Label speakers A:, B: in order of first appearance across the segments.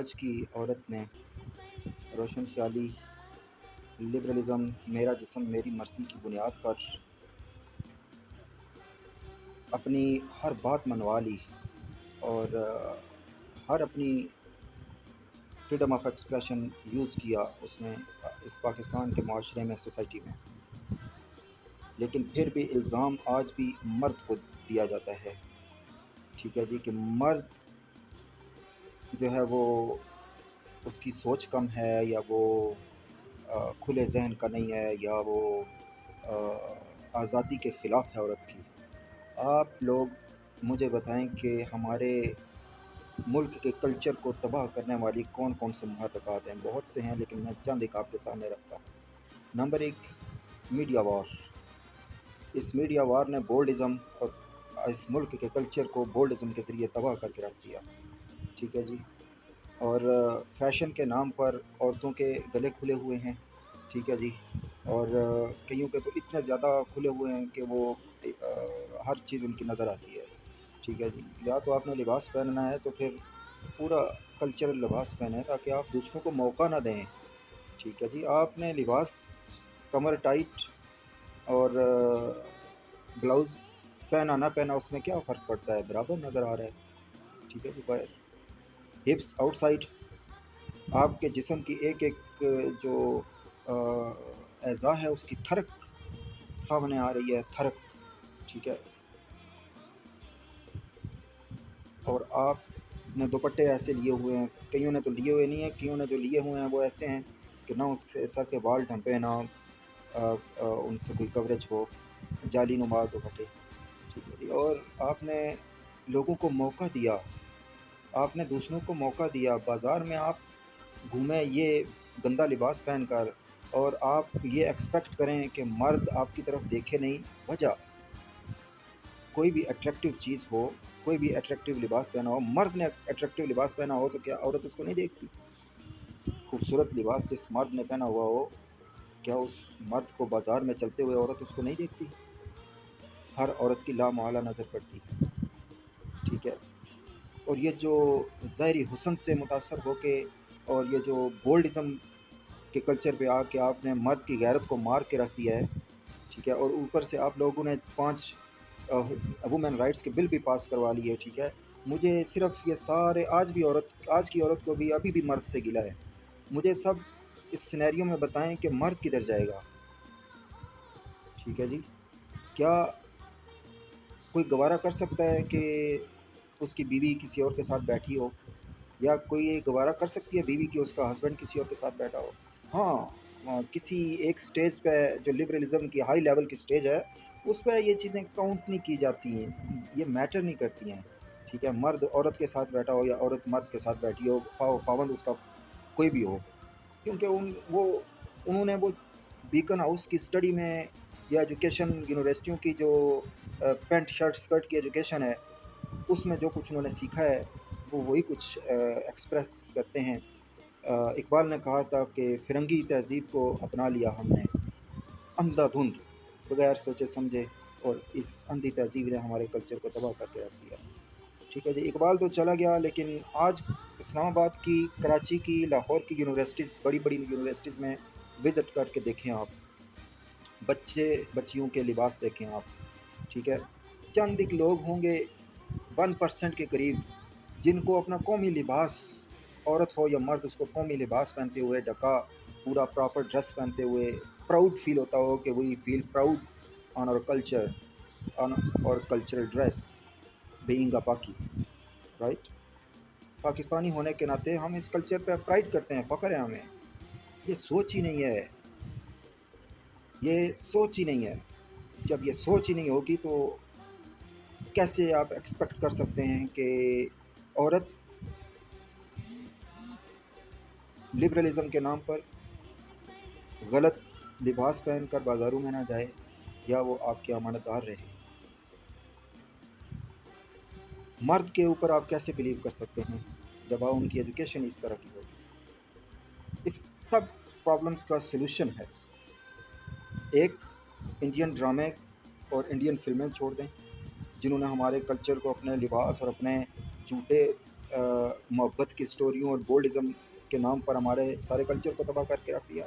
A: آج کی عورت نے روشن خیالی، لبرلزم، میرا جسم میری مرضی کی بنیاد پر اپنی ہر بات منوا لی اور ہر اپنی فریڈم آف ایکسپریشن یوز کیا اس نے اس پاکستان کے معاشرے میں، سوسائٹی میں. لیکن پھر بھی الزام آج بھی مرد کو دیا جاتا ہے، ٹھیک ہے جی، کہ مرد جو ہے وہ اس کی سوچ کم ہے، یا وہ کھلے ذہن کا نہیں ہے، یا وہ آزادی کے خلاف ہے عورت کی. آپ لوگ مجھے بتائیں کہ ہمارے ملک کے کلچر کو تباہ کرنے والی کون کون سے محرکات ہیں؟ بہت سے ہیں، لیکن میں چند ایک آپ کے سامنے رکھتا ہوں. نمبر ایک، میڈیا وار. اس میڈیا وار نے بولڈزم اور اس ملک کے کلچر کو بولڈزم کے ذریعے تباہ کر کے رکھ دیا، ٹھیک ہے جی. اور فیشن کے نام پر عورتوں کے گلے کھلے ہوئے ہیں، ٹھیک ہے جی. اور کئیوں کے تو اتنے زیادہ کھلے ہوئے ہیں کہ وہ ہر چیز ان کی نظر آتی ہے، ٹھیک ہے جی. یا تو آپ نے لباس پہننا ہے تو پھر پورا کلچرل لباس پہنے تاکہ آپ دوسروں کو موقع نہ دیں، ٹھیک ہے جی. آپ نے لباس کمر ٹائٹ اور بلاؤز پہنا نہ پہنا، اس میں کیا فرق پڑتا ہے؟ برابر نظر آ رہا ہے، ٹھیک ہے جی. ہپس آؤٹ سائڈ، آپ کے جسم کی ایک ایک جو اعضاء ہے اس کی تھرک سامنے آ رہی ہے، تھرک، ٹھیک ہے. اور آپ نے دوپٹے ایسے لیے ہوئے ہیں، کئیوں نے تو لیے ہوئے نہیں ہیں، کئیوں نے جو لیے ہوئے ہیں وہ ایسے ہیں کہ نہ اس کے سر کے بال ڈھمپے، نہ ان سے کوئی کوریج ہو، جالی نما دوپٹے، ٹھیک ہے جی. اور آپ نے لوگوں کو موقع دیا، آپ نے دوسروں کو موقع دیا. بازار میں آپ گھومیں یہ گندا لباس پہن کر، اور آپ یہ ایکسپیکٹ کریں کہ مرد آپ کی طرف دیکھے نہیں. وجہ کوئی بھی اٹریکٹیو چیز ہو، کوئی بھی اٹریکٹیو لباس پہنا ہو، مرد نے اٹریکٹیو لباس پہنا ہو تو کیا عورت اس کو نہیں دیکھتی؟ خوبصورت لباس جس مرد نے پہنا ہوا ہو، کیا اس مرد کو بازار میں چلتے ہوئے عورت اس کو نہیں دیکھتی؟ ہر عورت کی لامحالہ نظر پڑتی ہے، ٹھیک ہے. اور یہ جو ظاہری حسن سے متاثر ہو کے، اور یہ جو بولڈزم کے کلچر پہ آ کے آپ نے مرد کی غیرت کو مار کے رکھ دیا ہے، ٹھیک ہے. اور اوپر سے آپ لوگوں نے 5 وومن رائٹس کے بل بھی پاس کروا لیے، ٹھیک ہے. مجھے صرف یہ سارے آج کی عورت کو بھی ابھی بھی مرد سے گلا ہے. مجھے سب اس سینیریو میں بتائیں کہ مرد کدھر جائے گا، ٹھیک ہے جی. کیا کوئی گوارا کر سکتا ہے کہ اس کی بیوی کسی اور کے ساتھ بیٹھی ہو؟ یا کوئی یہ گوارا کر سکتی ہے بیوی کی اس کا ہسبینڈ کسی اور کے ساتھ بیٹھا ہو؟ ہاں، کسی ایک سٹیج پہ جو لبرلزم کی ہائی لیول کی سٹیج ہے، اس پہ یہ چیزیں کاؤنٹ نہیں کی جاتی ہیں، یہ میٹر نہیں کرتی ہیں، ٹھیک ہے. مرد عورت کے ساتھ بیٹھا ہو یا عورت مرد کے ساتھ بیٹھی ہو، خاوند اس کا کوئی بھی ہو، کیونکہ انہوں نے وہ بیکن ہاؤس کی اسٹڈی میں، یا ایجوکیشن یونیورسٹیوں کی جو پینٹ شرٹ اسکرٹ کی ایجوکیشن ہے، اس میں جو کچھ انہوں نے سیکھا ہے وہ وہی کچھ ایکسپریس کرتے ہیں. اقبال نے کہا تھا کہ فرنگی تہذیب کو اپنا لیا ہم نے اندھا دھند، بغیر سوچے سمجھے، اور اس اندھی تہذیب نے ہمارے کلچر کو تباہ کر کے رکھ دیا، ٹھیک ہے جی. اقبال تو چلا گیا، لیکن آج اسلام آباد کی، کراچی کی، لاہور کی یونیورسٹیز، بڑی بڑی یونیورسٹیز میں وزٹ کر کے دیکھیں آپ، بچیوں کے لباس دیکھیں آپ، ٹھیک ہے. چند ایک لوگ ہوں گے 1% کے قریب جن کو اپنا قومی لباس، عورت ہو یا مرد، اس کو قومی لباس پہنتے ہوئے، ڈھکا پورا پراپر ڈریس پہنتے ہوئے پراؤڈ فیل ہوتا ہو کہ وی فیل پراؤڈ آن اور کلچر، آن اور کلچرل ڈریس، بینگ اے پاکی، رائٹ. پاکستانی ہونے کے ناطے ہم اس کلچر پہ پرائڈ کرتے ہیں، فخر ہے ہمیں. یہ سوچ ہی نہیں ہے، یہ سوچ ہی نہیں ہے. جب یہ سوچ ہی نہیں ہوگی تو کیسے آپ ایکسپیکٹ کر سکتے ہیں کہ عورت لبرلزم کے نام پر غلط لباس پہن کر بازاروں میں نہ جائے، یا وہ آپ کے امانت دار رہے؟ مرد کے اوپر آپ کیسے بلیو کر سکتے ہیں جب ان کی ایجوکیشن اس طرح کی ہوگی؟ اس سب پرابلمس کا سلوشن ہے ایک، انڈین ڈرامے اور انڈین فلمیں چھوڑ دیں جنہوں نے ہمارے کلچر کو اپنے لباس اور اپنے جھوٹے محبت کی اسٹوریوں اور بولڈزم کے نام پر ہمارے سارے کلچر کو تباہ کر کے رکھ دیا،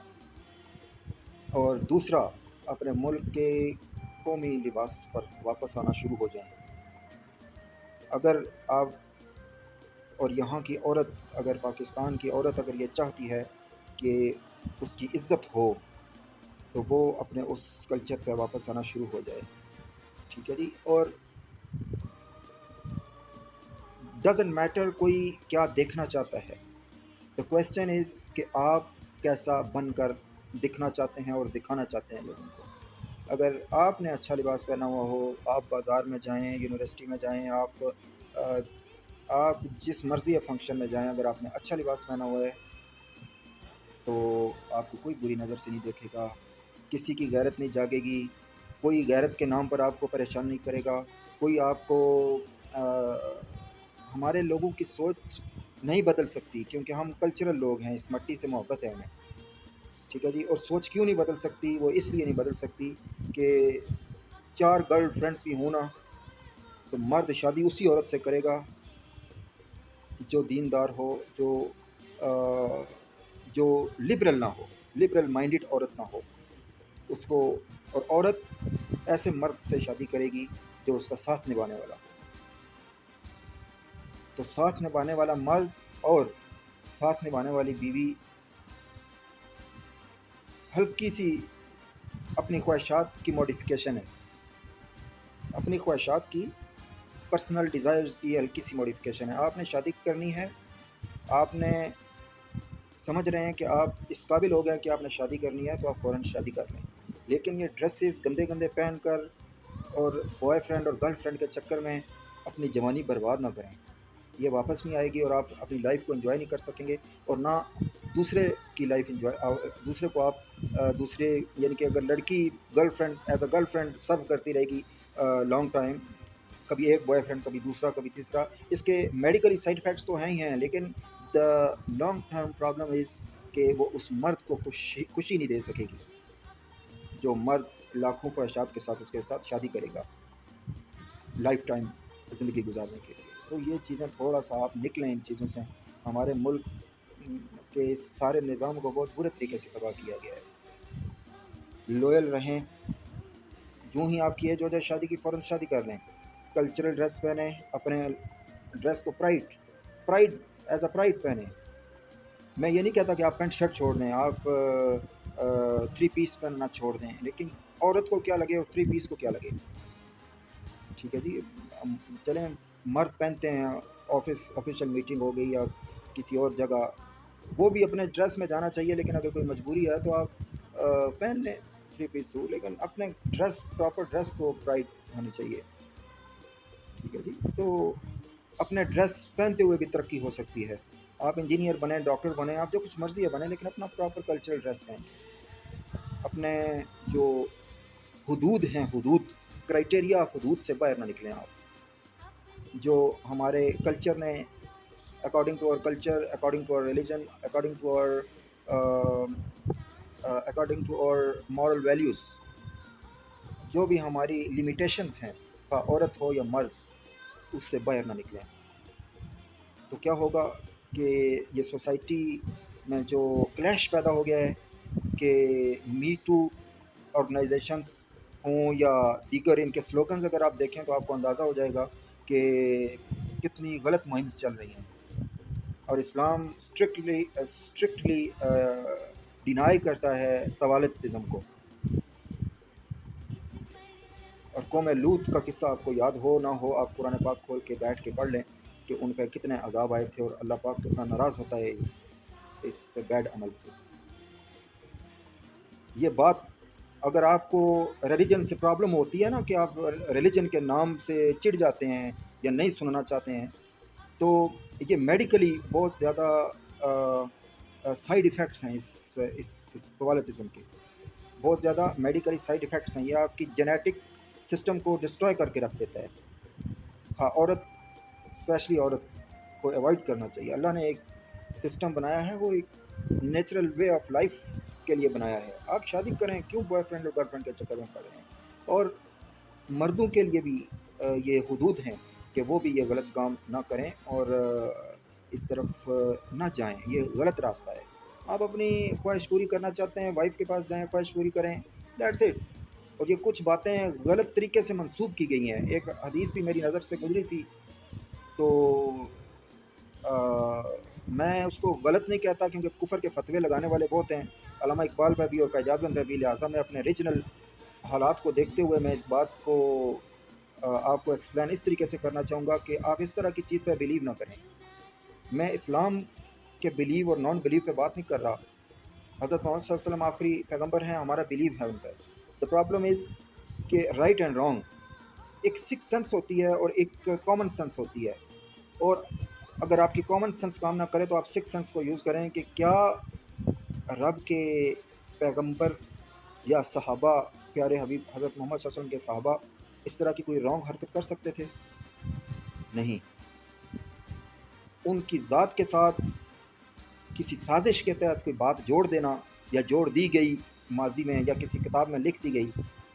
A: اور دوسرا اپنے ملک کے قومی لباس پر واپس آنا شروع ہو جائیں۔ اگر آپ اور یہاں کی عورت، اگر پاکستان کی عورت اگر یہ چاہتی ہے کہ اس کی عزت ہو، تو وہ اپنے اس کلچر پہ واپس آنا شروع ہو جائے، ٹھیک ہے جی۔ اور ڈزنٹ میٹر کوئی کیا دیکھنا چاہتا ہے، دا کویسچن از کہ آپ کیسا بن کر دکھنا چاہتے ہیں اور دکھانا چاہتے ہیں لوگوں کو۔ اگر آپ نے اچھا لباس پہنا ہوا ہو، آپ بازار میں جائیں، یونیورسٹی میں جائیں، آپ جس مرضی فنکشن میں جائیں، اگر آپ نے اچھا لباس پہنا ہوا ہے تو آپ کو کوئی بری نظر سے نہیں دیکھے گا، کسی کی غیرت نہیں جاگے گی، کوئی غیرت کے نام پر آپ کو پریشان نہیں کرے گا، کوئی آپ کو ہمارے لوگوں کی سوچ نہیں بدل سکتی، کیونکہ ہم کلچرل لوگ ہیں، اس مٹی سے محبت ہے ہمیں، ٹھیک ہے جی۔ اور سوچ کیوں نہیں بدل سکتی؟ وہ اس لیے نہیں بدل سکتی کہ 4 گرل فرینڈس بھی ہوں نا، تو مرد شادی اسی عورت سے کرے گا جو دیندار ہو، جو لبرل نہ ہو، لبرل مائنڈڈ عورت نہ ہو اس کو، اور عورت ایسے مرد سے شادی کرے گی جو اس کا ساتھ نبھانے والا ہو۔ تو ساتھ نبھانے والا مرد اور ساتھ نبھانے والی بیوی ہلکی سی اپنی خواہشات کی موڈیفیکیشن ہے، اپنی خواہشات کی، پرسنل ڈیزائرز کی ہلکی سی موڈیفیکیشن ہے۔ آپ نے شادی کرنی ہے، آپ نے سمجھ رہے ہیں کہ آپ اس قابل ہو گئے کہ آپ نے شادی کرنی ہے، تو آپ فوراً شادی کر لیں، لیکن یہ ڈریسز گندے گندے پہن کر اور بوائے فرینڈ اور گرل فرینڈ کے چکر میں اپنی جوانی برباد نہ کریں، یہ واپس نہیں آئے گی، اور آپ اپنی لائف کو انجوائے نہیں کر سکیں گے، اور نہ دوسرے کی لائف انجوائے، دوسرے کو آپ دوسرے، یعنی کہ اگر لڑکی girl friend as a girl friend serve کرتی رہے گی لانگ ٹائم، کبھی ایک بوائے فرینڈ، کبھی دوسرا، کبھی تیسرا، اس کے میڈیکلی سائڈ افیکٹس تو ہیں ہی ہیں، لیکن the long term problem is کہ وہ اس مرد کو خوشی نہیں دے سکے گی، جو مرد لاکھوں خواہشات کے ساتھ اس کے ساتھ شادی کرے گا لائف ٹائم زندگی گزارنے کے لیے۔ تو یہ چیزیں تھوڑا سا آپ نکلیں ان چیزوں سے، ہمارے ملک کے سارے نظام کو بہت برے طریقے سے تباہ کیا گیا ہے۔ لوئل رہیں، جو ہی آپ کی ایج ہو جائے شادی کی، فوراً شادی کر لیں، کلچرل ڈریس پہنیں، اپنے ڈریس کو پرائڈ ایز اے پرائڈ پہنیں۔ میں یہ نہیں کہتا کہ آپ پینٹ شرٹ چھوڑ دیں، آپ 3 پیس پہننا چھوڑ دیں، لیکن عورت کو کیا لگے اور 3 پیس کو کیا لگے، ٹھیک ہے جی۔ چلیں مرد پہنتے ہیں، آفیشیل میٹنگ ہو گئی یا کسی اور جگہ، وہ بھی اپنے ڈریس میں جانا چاہیے، لیکن اگر کوئی مجبوری ہے تو آپ پہن لیں 3 پیس سوٹ، لیکن اپنے ڈریس، پراپر ڈریس کو پرائڈ ہونی چاہیے، ٹھیک ہے جی۔ تو اپنے ڈریس پہنتے ہوئے بھی ترقی ہو سکتی ہے، آپ انجینئر بنیں، ڈاکٹر بنیں، آپ جو کچھ مرضی ہے بنیں، لیکن اپنا پراپر کلچرل ڈریس پہنیں، اپنے جو حدود ہیں، حدود کرائٹیریا آف حدود سے باہر نہ نکلیں آپ، جو ہمارے کلچر نے اکارڈنگ ٹو اور کلچر، اکارڈنگ ٹو اور ریلیجن، اکارڈنگ ٹو اور مورل ویلیوز، جو بھی ہماری لمیٹیشنز ہیں، خواہ عورت ہو یا مرد، اس سے باہر نہ نکلیں۔ تو کیا ہوگا کہ یہ سوسائٹی میں جو کلیش پیدا ہو گیا ہے کہ می ٹو آرگنائزیشنز ہوں یا دیگر ان کے سلوگنز اگر آپ دیکھیں تو آپ کو اندازہ ہو جائے گا کہ کتنی غلط مہمز چل رہی ہیں، اور اسلام اسٹرکٹلی ڈینائی کرتا ہے توالتزم کو۔ اور قوم لوط کا قصہ آپ کو یاد ہو نہ ہو، آپ قرآن پاک کھول کے بیٹھ کے پڑھ لیں کہ ان پہ کتنے عذاب آئے تھے، اور اللہ پاک کتنا ناراض ہوتا ہے اس بیڈ عمل سے۔ یہ بات اگر آپ کو ریلیجن سے پرابلم ہوتی ہے نا، کہ آپ ریلیجن کے نام سے چڑ جاتے ہیں یا نہیں سننا چاہتے ہیں، تو یہ میڈیکلی بہت زیادہ سائیڈ ایفیکٹس ہیں اس توالتزم کے، بہت زیادہ میڈیکلی سائیڈ ایفیکٹس ہیں، یہ آپ کی جینیٹک سسٹم کو ڈسٹروائے کر کے رکھ دیتا ہے۔ ہاں، عورت، اسپیشلی عورت کو ایوائڈ کرنا چاہیے۔ اللہ نے ایک سسٹم بنایا ہے، وہ ایک نیچرل وے آف لائف کے لیے بنایا ہے، آپ شادی کریں، کیوں بوائے فرینڈ اور گرل فرینڈ کے چکر میں پڑ رہے ہیں؟ اور مردوں کے لیے بھی یہ حدود ہیں کہ وہ بھی یہ غلط کام نہ کریں، اور اس طرف نہ جائیں، یہ غلط راستہ ہے۔ آپ اپنی خواہش پوری کرنا چاہتے ہیں، وائف کے پاس جائیں، خواہش پوری کریں، دیٹس اٹ۔ اور یہ کچھ باتیں غلط طریقے سے منسوب کی گئی ہیں۔ ایک حدیث بھی میری نظر سے گزری تھی، تو میں اس کو غلط نہیں کہتا کیونکہ کفر کے فتوے لگانے والے بہت ہیں، علامہ اقبال پہ بھی اور قائد اعظم پہ بھی، لہٰذا میں اپنے ریجنل حالات کو دیکھتے ہوئے میں اس بات کو آپ کو ایکسپلین اس طریقے سے کرنا چاہوں گا کہ آپ اس طرح کی چیز پہ بلیو نہ کریں۔ میں اسلام کے بلیو اور نان بلیو پہ بات نہیں کر رہا۔ حضرت محمد صلی اللہ علیہ وسلم آخری پیغمبر ہیں، ہمارا بلیو ہے ان پہ۔ دا پرابلم از کہ رائٹ اینڈ رانگ ایک سکس سینس ہوتی ہے اور ایک کامن سینس ہوتی ہے، اور اگر آپ کی کامن سینس کام نہ کرے تو آپ سکس سینس کو یوز کریں کہ کیا رب کے پیغمبر یا صحابہ، پیارے حبیب حضرت محمد صلی اللہ علیہ وسلم کے صحابہ اس طرح کی کوئی رانگ حرکت کر سکتے تھے؟ نہیں۔ ان کی ذات کے ساتھ کسی سازش کے تحت کوئی بات جوڑ دینا یا جوڑ دی گئی ماضی میں یا کسی کتاب میں لکھ دی گئی،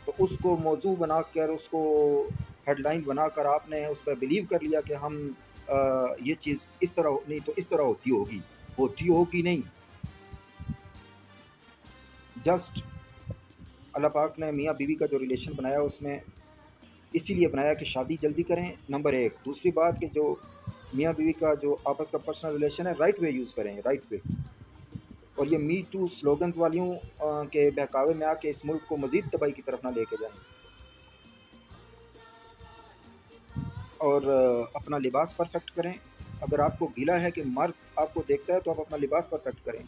A: تو اس کو موضوع بنا کر، اس کو ہیڈ لائن بنا کر آپ نے اس پہ بلیو کر لیا کہ ہم یہ چیز اس طرح نہیں تو اس طرح ہوتی ہوگی نہیں۔ جسٹ اللہ پاک نے میاں بیوی کا جو ریلیشن بنایا اس میں اسی لیے بنایا کہ شادی جلدی کریں، نمبر ایک۔ دوسری بات کہ جو میاں بیوی کا جو آپس کا پرسنل ریلیشن ہے، رائٹ وے یوز کریں، رائٹ وے۔ اور یہ می ٹو سلوگنز والیوں کے بہکاوے میں آ کے اس ملک کو مزید تباہی کی طرف نہ لے کے جائیں۔ اور اپنا لباس پرفیکٹ کریں۔ اگر آپ کو گلا ہے کہ مرد آپ کو دیکھتا ہے تو آپ اپنا لباس پرفیکٹ کریں۔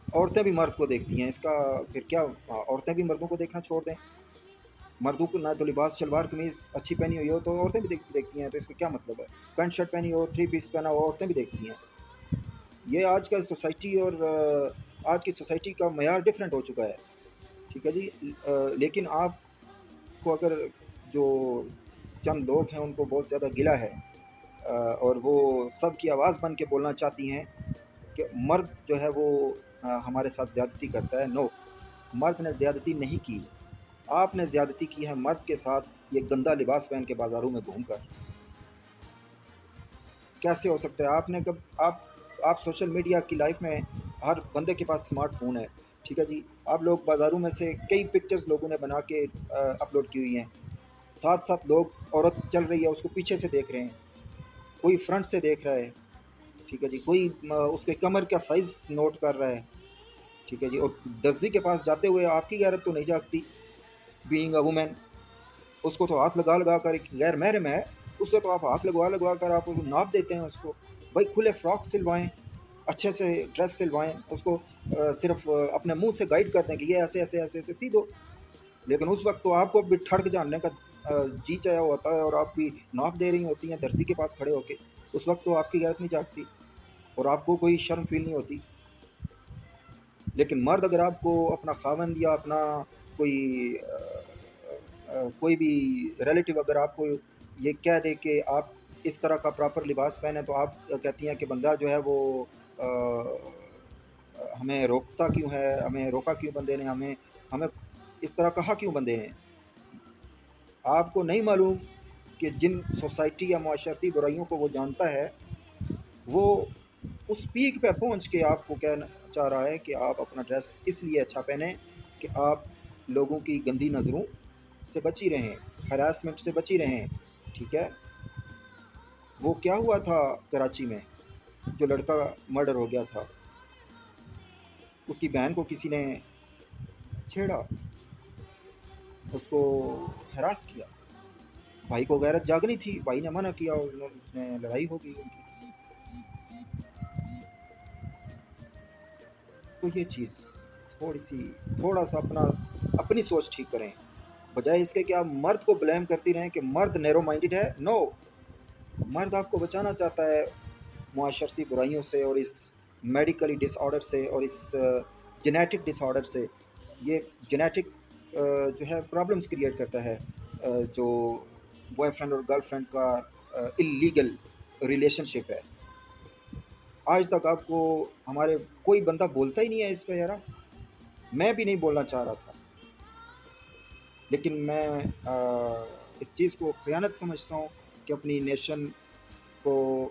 A: عورتیں بھی مرد کو دیکھتی ہیں، اس کا پھر کیا؟ عورتیں بھی مردوں کو دیکھنا چھوڑ دیں؟ مردوں کو نہ تو لباس شلوار قمیض اچھی پہنی ہوئی ہو تو عورتیں بھی دیکھتی ہیں، تو اس کا کیا مطلب ہے؟ پینٹ شرٹ پہنی ہو، 3 پیس پہنا ہو، عورتیں بھی دیکھتی ہیں۔ یہ آج کا سوسائٹی اور آج کی سوسائٹی کا معیار ڈیفرنٹ ہو چکا ہے، ٹھیک ہے جی۔ لیکن آپ کو اگر جو چند لوگ ہیں ان کو بہت زیادہ گلا ہے اور وہ سب کی آواز بن کے بولنا چاہتی ہیں کہ مرد جو ہے وہ ہمارے ساتھ زیادتی کرتا ہے، نو، مرد نے زیادتی نہیں کی، آپ نے زیادتی کی ہے مرد کے ساتھ یہ گندا لباس پہن کے بازاروں میں گھوم کر۔ کیسے ہو سکتا ہے؟ آپ نے آپ سوشل میڈیا کی لائف میں ہر بندے کے پاس سمارٹ فون ہے، ٹھیک ہے جی۔ آپ لوگ بازاروں میں سے کئی پکچرز لوگوں نے بنا کے اپلوڈ کی ہوئی ہیں، ساتھ ساتھ لوگ عورت چل رہی ہے اس کو پیچھے سے دیکھ رہے ہیں، کوئی فرنٹ سے دیکھ رہا ہے، ٹھیک ہے جی، کوئی اس کے کمر کا سائز نوٹ کر رہا ہے، ٹھیک ہے جی۔ اور درزی کے پاس جاتے ہوئے آپ کی غیرت تو نہیں جاگتی؟ بینگ اے وومین، اس کو تو ہاتھ لگا کر، ایک غیر محرم ہے اس سے تو آپ ہاتھ لگوا کر آپ ناپ دیتے ہیں اس کو۔ بھائی کھلے فراک سلوائیں، اچھے سے ڈریس سلوائیں، اس کو صرف اپنے منہ سے گائیڈ کر دیں کہ یہ ایسے ایسے ایسے ایسے سی دو، لیکن اس وقت تو آپ کو بھی ٹھڑک جاننے کا جی چاہا ہوتا ہے اور آپ بھی ناپ دے رہی ہوتی ہیں درزی کے پاس کھڑے ہو کے، اس وقت تو آپ کی غیرت نہیں جاگتی اور آپ کو کوئی شرم فیل نہیں ہوتی۔ لیکن مرد اگر آپ کو اپنا خاوند یا اپنا کوئی بھی ریلیٹیو اگر آپ کو یہ کہہ دے کہ آپ اس طرح کا پراپر لباس پہنے تو آپ کہتی ہیں کہ بندہ جو ہے وہ ہمیں روکتا کیوں ہے، ہمیں روکا کیوں بندے نے، ہمیں اس طرح کہا کیوں بندے نے؟ آپ کو نہیں معلوم کہ جن سوسائٹی یا معاشرتی برائیوں کو وہ جانتا ہے، وہ اس پیک پہ پہنچ کے آپ کو کہنا چاہ رہا ہے کہ آپ اپنا ڈریس اس لیے اچھا پہنیں کہ آپ لوگوں کی گندی نظروں سے بچی رہیں، ہراسمنٹ سے بچی رہیں، ٹھیک ہے۔ وہ کیا ہوا تھا کراچی میں جو لڑکا مرڈر ہو گیا تھا، اس کی بہن کو کسی نے چھیڑا، اس کو ہراس کیا، بھائی کو غیرت جاگنی تھی، بھائی نے منع کیا اور اس نے لڑائی ہو گئی ان کی۔ تو یہ چیز تھوڑا سا اپنی سوچ ٹھیک کریں، بجائے اس کے کہ آپ مرد کو بلیم کرتی رہیں کہ مرد نیرو مائنڈڈ ہے۔ نو، مرد آپ کو بچانا چاہتا ہے معاشرتی برائیوں سے اور اس میڈیکلی ڈس آرڈر سے اور اس جینیٹک ڈس آرڈر سے۔ یہ جینیٹک جو ہے پرابلمس کریٹ کرتا ہے، جو بوائے فرینڈ اور گرل فرینڈ کا اللیگل ریلیشن شپ ہے۔ آج تک آپ کو ہمارے کوئی بندہ بولتا ہی نہیں ہے اس پہ، یار میں بھی نہیں بولنا چاہ رہا تھا، لیکن میں اس چیز کو خیانت سمجھتا ہوں کہ اپنی نیشن کو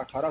A: 18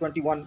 A: 21,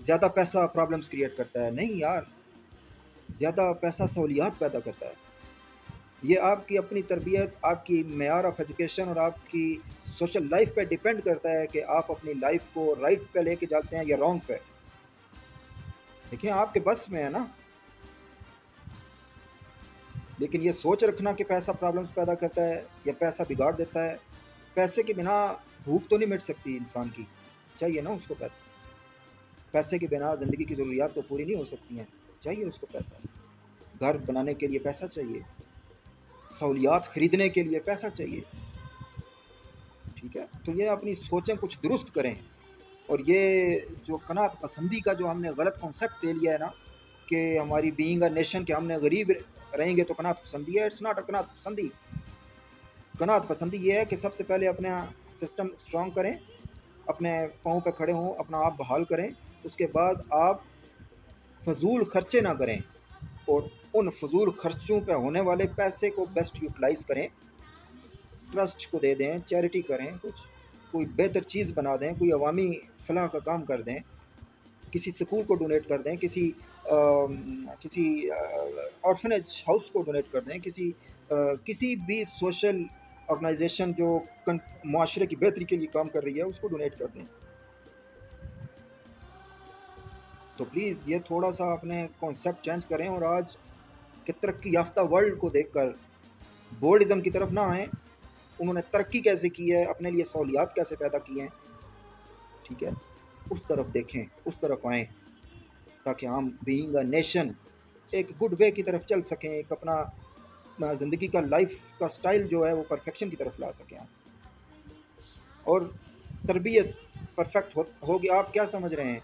A: زیادہ پیسہ پرابلمس کریٹ کرتا ہے. نہیں یار، زیادہ پیسہ سہولیات پیدا کرتا ہے. یہ آپ کی اپنی تربیت، آپ کی معیار آف ایجوکیشن اور آپ کی سوشل لائف پہ ڈیپینڈ کرتا ہے کہ آپ اپنی لائف کو رائٹ پہ لے کے جاتے ہیں یا رانگ پہ. دیکھیں آپ کے بس میں ہے نا، لیکن یہ سوچ رکھنا کہ پیسہ پرابلمس پیدا کرتا ہے یا پیسہ بگاڑ دیتا ہے. پیسے کے بنا بھوک تو نہیں مٹ سکتی انسان کی، چاہیے نا اس کو پیسہ. پیسے کے بنا زندگی کی ضروریات تو پوری نہیں ہو سکتی ہیں، چاہیے اس کو پیسہ. گھر بنانے کے لیے پیسہ چاہیے، سہولیات خریدنے کے لیے پیسہ چاہیے. ٹھیک ہے، تو یہ اپنی سوچیں کچھ درست کریں. اور یہ جو قناعت پسندی کا جو ہم نے غلط کانسیپٹ لے لیا ہے نا کہ ہماری بینگ اے نیشن کہ ہم نے غریب رہیں گے تو قناعت پسندی ہے. اٹس ناٹ اے قناعت پسندی. قناعت پسندی یہ ہے کہ سب سے پہلے اپنا سسٹم اسٹرانگ کریں، اپنے پاؤں پہ کھڑے ہوں، اپنا آپ بحال کریں. اس کے بعد آپ فضول خرچے نہ کریں، اور ان فضول خرچوں پہ ہونے والے پیسے کو بیسٹ یوٹیلائز کریں. ٹرسٹ کو دے دیں، چیریٹی کریں، کچھ کوئی بہتر چیز بنا دیں، کوئی عوامی فلاح کا کام کر دیں، کسی سکول کو ڈونیٹ کر دیں، کسی آرفنیج ہاؤس کو ڈونیٹ کر دیں، کسی بھی سوشل آرگنائزیشن جو معاشرے کی بہتری کے لیے کام کر رہی ہے اس کو ڈونیٹ کر دیں. تو پلیز یہ تھوڑا سا اپنے کانسیپٹ چینج کریں، اور آج کے ترقی یافتہ ورلڈ کو دیکھ کر بولڈزم کی طرف نہ آئیں. انہوں نے ترقی کیسے کی ہے، اپنے لیے سہولیات کیسے پیدا کی ہیں، ٹھیک ہے، اس طرف دیکھیں، اس طرف آئیں، تاکہ ہم بینگ اے نیشن ایک گڈ وے کی طرف چل سکیں، ایک اپنا زندگی کا لائف کا سٹائل جو ہے وہ پرفیکشن کی طرف لا سکیں. اور تربیت پرفیکٹ ہوگی. آپ کیا سمجھ رہے ہیں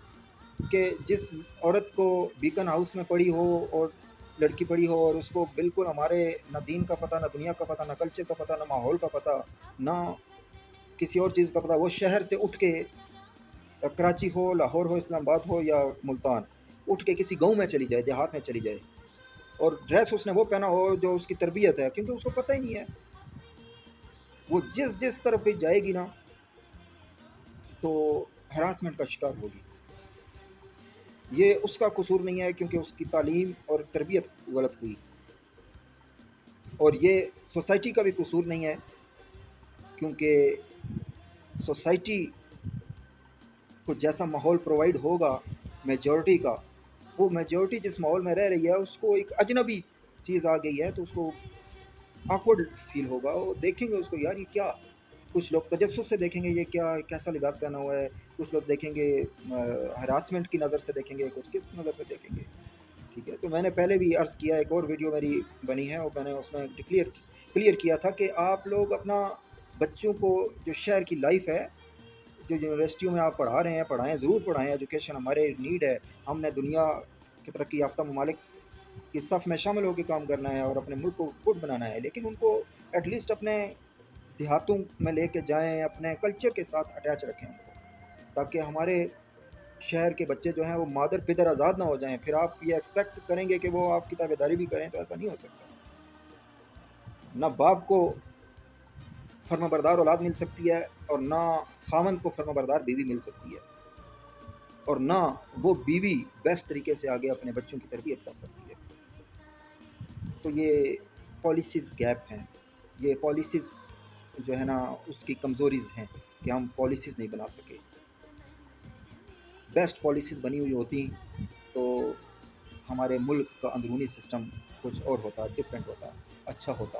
A: کہ جس عورت کو بیکن ہاؤس میں پڑھی ہو اور لڑکی پڑھی ہو، اور اس کو بالکل ہمارے نہ دین کا پتہ، نہ دنیا کا پتہ، نہ کلچر کا پتہ، نہ ماحول کا پتہ، نہ کسی اور چیز کا پتہ، وہ شہر سے اٹھ کے کراچی ہو، لاہور ہو، اسلام آباد ہو یا ملتان، اٹھ کے کسی گاؤں میں چلی جائے، دیہات میں چلی جائے، اور ڈریس اس نے وہ پہنا ہو جو اس کی تربیت ہے، کیونکہ اس کو پتہ ہی نہیں ہے. وہ جس طرف بھی جائے گی نا تو ہراسمنٹ کا شکار ہوگی. یہ اس کا قصور نہیں ہے کیونکہ اس کی تعلیم اور تربیت غلط ہوئی، اور یہ سوسائٹی کا بھی قصور نہیں ہے کیونکہ سوسائٹی کو جیسا ماحول پرووائڈ ہوگا میجورٹی کا، وہ میجورٹی جس ماحول میں رہ رہی ہے اس کو ایک اجنبی چیز آ گئی ہے تو اس کو آکورڈ فیل ہوگا. وہ دیکھیں گے اس کو، یار یہ کیا. کچھ لوگ تجسس سے دیکھیں گے یہ کیسا لباس پہنا ہوا ہے، کچھ لوگ دیکھیں گے ہراسمنٹ کی نظر سے دیکھیں گے، کچھ کس نظر سے دیکھیں گے. ٹھیک ہے، تو میں نے پہلے بھی عرض کیا، ایک اور ویڈیو میری بنی ہے اور میں نے اس میں کلیئر کیا تھا کہ آپ لوگ اپنا بچوں کو جو شہر کی لائف ہے، جو یونیورسٹیوں میں آپ پڑھا رہے ہیں، پڑھائیں، ضرور پڑھائیں. ایجوکیشن ہمارے نیڈ ہے. ہم نے دنیا کے ترقی یافتہ ممالک کی صف میں شامل ہو کے کام کرنا ہے اور اپنے ملک کو گڈ بنانا ہے، لیکن ان کو ایٹ لیسٹ اپنے دیہاتوں میں لے کے جائیں، اپنے کلچر کے ساتھ اٹیچ رکھیں ان کو، تاکہ ہمارے شہر کے بچے جو ہیں وہ مادر پدر آزاد نہ ہو جائیں. پھر آپ یہ ایکسپیکٹ کریں گے کہ وہ آپ کی تابعداری بھی کریں، تو ایسا نہیں ہو سکتا. نہ باپ کو فرما بردار اولاد مل سکتی ہے، اور نہ خاوند کو فرما بردار بیوی مل سکتی ہے، اور نہ وہ بیوی بیسٹ طریقے سے آگے اپنے بچوں کی تربیت کر سکتی ہے. تو یہ پالیسیز گیپ ہیں، یہ پالیسیز جو ہے نا اس کی کمزوریز ہیں کہ ہم پالیسیز نہیں بنا سکے. بیسٹ پالیسیز بنی ہوئی ہوتی تو ہمارے ملک کا اندرونی سسٹم کچھ اور ہوتا، ڈفرینٹ ہوتا، اچھا ہوتا.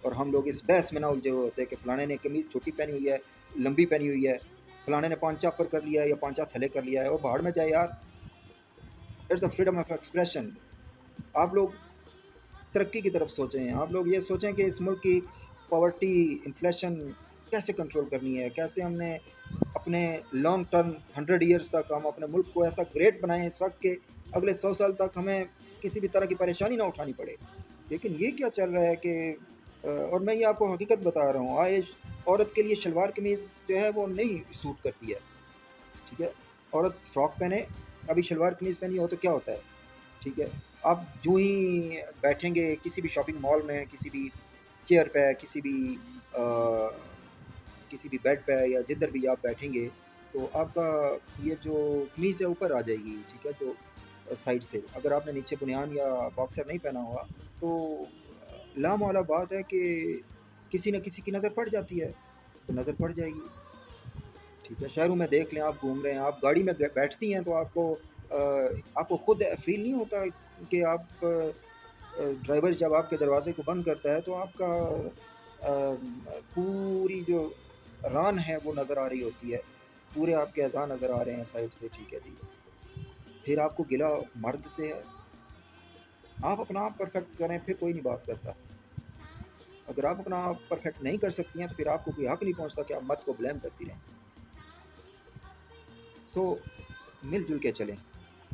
A: اور ہم لوگ اس بحث میں نہ الجھے ہوئے ہوتے کہ فلانے نے قمیض چھوٹی پہنی ہوئی ہے، لمبی پہنی ہوئی ہے، فلانے نے پانچا پر کر لیا ہے یا پانچا تھلے کر لیا ہے، اور باہر میں جائے یار. It's a freedom of expression. آپ لوگ ترقی کی طرف سوچیں، آپ لوگ یہ سوچیں کہ اس ملک کی پاورٹی، انفلیشن کیسے کنٹرول کرنی ہے، کیسے ہم نے اپنے لانگ ٹرم 100 ایئرس تک ہم اپنے ملک کو ایسا گریٹ بنائیں اس وقت کہ اگلے 100 سال تک ہمیں کسی بھی طرح کی پریشانی نہ اٹھانی پڑے. لیکن یہ کیا چل رہا ہے کہ اور میں یہ آپ کو حقیقت بتا رہا ہوں، آج عورت کے لیے شلوار قمیض جو ہے وہ نہیں سوٹ کرتی ہے. ٹھیک ہے، عورت فراک پہنے، ابھی شلوار قمیض پہنی ہو تو کیا ہوتا ہے. ٹھیک ہے، آپ جو ہی بیٹھیں گے کسی بھی شاپنگ مال میں، کسی بھی چیئر پہ، کسی بھی بیڈ پہ، یا جدھر بھی آپ بیٹھیں گے، تو آپ کا یہ جو قمیض ہے اوپر آ جائے گی، ٹھیک ہے، جو سائڈ سے، اگر آپ نے نیچے بنیان یا باکسر نہیں پہنا ہوا تو لامعلا بات ہے کہ کسی نہ کسی کی نظر پڑ جاتی ہے، تو نظر پڑ جائے گی، ٹھیک ہے۔ شہروں میں دیکھ لیں، آپ گھوم رہے ہیں، آپ گاڑی میں بیٹھتی ہیں تو آپ کو خود فیل نہیں ہوتا کہ آپ ڈرائیور جب آپ کے دروازے کو بند کرتا ہے تو آپ کا پوری جو ران ہے وہ نظر آ رہی ہوتی ہے، پورے آپ کے اعضاء نظر آ رہے ہیں سائڈ سے، ٹھیک ہے جی۔ پھر آپ کو گلا مرد سے ہے، آپ اپنا آپ پرفیکٹ کریں پھر کوئی نہیں بات کرتا، اگر آپ اپنا آپ پرفیکٹ نہیں کر سکتی ہیں تو پھر آپ کو کوئی حق نہیں پہنچتا کہ آپ مرد کو بلیم کرتی رہیں۔ سو مل جل کے چلیں،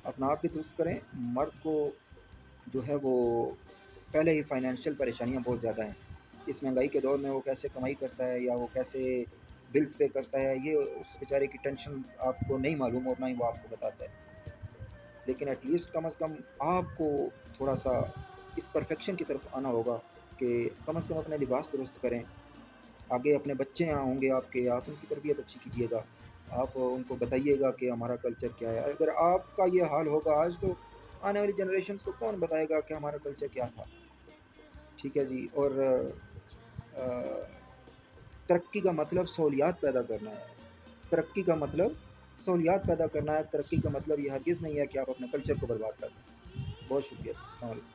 A: اپنا آپ بھی درست کریں، مرد کو جو ہے وہ پہلے ہی فائنینشیل پریشانیاں بہت زیادہ ہیں، اس مہنگائی کے دور میں وہ کیسے کمائی کرتا ہے یا وہ کیسے بلز پے کرتا ہے، یہ اس بیچارے کی ٹینشنز آپ کو نہیں معلوم اور نہ ہی وہ آپ کو بتاتا ہے، لیکن ایٹ لیسٹ کم از کم آپ کو تھوڑا سا اس پرفیکشن کی طرف آنا ہوگا کہ کم از کم اپنے لباس درست کریں، آگے اپنے بچے ہوں گے آپ کے، آپ ان کی تربیت اچھی کیجیے گا، آپ ان کو بتائیے گا کہ ہمارا کلچر کیا ہے، اگر آپ کا یہ حال ہوگا آج تو آنے والی جنریشنز کو کون بتائے گا کہ ہمارا کلچر کیا تھا، ٹھیک ہے جی۔ اور ترقی کا مطلب سہولیات پیدا کرنا ہے، ترقی کا مطلب سہولیات پیدا کرنا ہے، ترقی کا مطلب یہ ہرگز نہیں ہے کہ آپ اپنے کلچر کو برباد کر دیں۔ بہت شکریہ، السلام علیکم۔